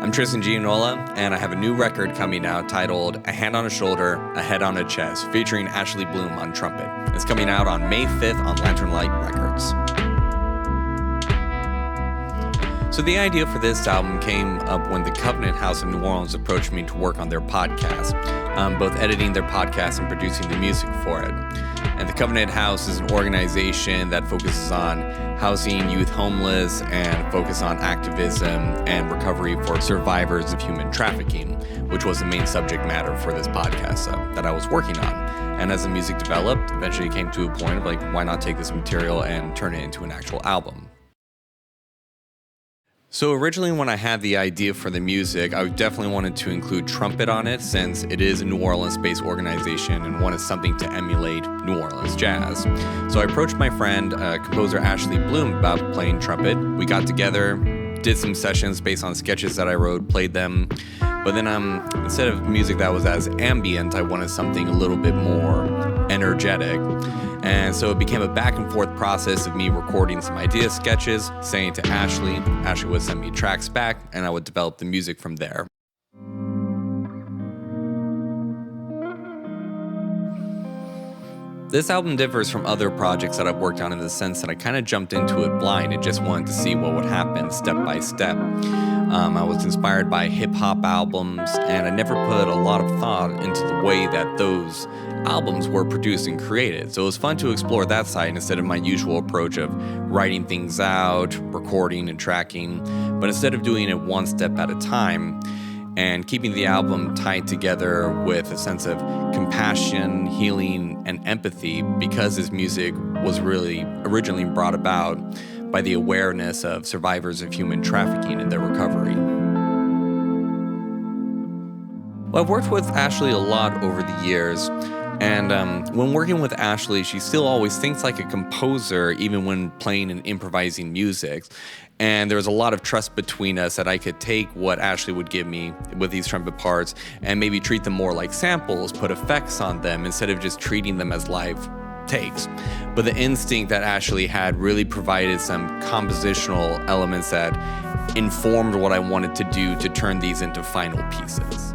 I'm Tristan Gianola, and I have a new record coming out titled A Hand on a Shoulder, A Head on a Chest, featuring Ashlae Blume on trumpet. It's coming out on May 5th on Lantern Light Records. So the idea for this album came up when the Covenant House in New Orleans approached me to work on their podcast, both editing their podcast and producing the music for it. And the Covenant House is an organization that focuses on housing youth homeless and focus on activism and recovery for survivors of human trafficking, which was the main subject matter for this podcast that I was working on. And as the music developed, eventually it came to a point of why not take this material and turn it into an actual album? So originally when I had the idea for the music, I definitely wanted to include trumpet on it since it is a New Orleans-based organization and wanted something to emulate New Orleans jazz. So I approached my friend, composer Ashlae Blume, about playing trumpet. We got together, did some sessions based on sketches that I wrote, played them. But then instead of music that was as ambient, I wanted something a little bit more energetic. And so it became a back and forth process of me recording some idea sketches, sending it to Ashlae. Ashlae would send me tracks back, and I would develop the music from there. This album differs from other projects that I've worked on in the sense that I kind of jumped into it blind and just wanted to see what would happen step by step. I was inspired by hip-hop albums, and I never put a lot of thought into the way that those albums were produced and created. So it was fun to explore that side instead of my usual approach of writing things out, recording and tracking, but instead of doing it one step at a time and keeping the album tied together with a sense of compassion, healing, and empathy, because this music was really originally brought about by the awareness of survivors of human trafficking and their recovery. Well, I've worked with Ashlae a lot over the years, and when working with Ashlae, she still always thinks like a composer, even when playing and improvising music. And there was a lot of trust between us that I could take what Ashlae would give me with these trumpet parts and maybe treat them more like samples, put effects on them instead of just treating them as live takes. But the instinct that Ashlae had really provided some compositional elements that informed what I wanted to do to turn these into final pieces.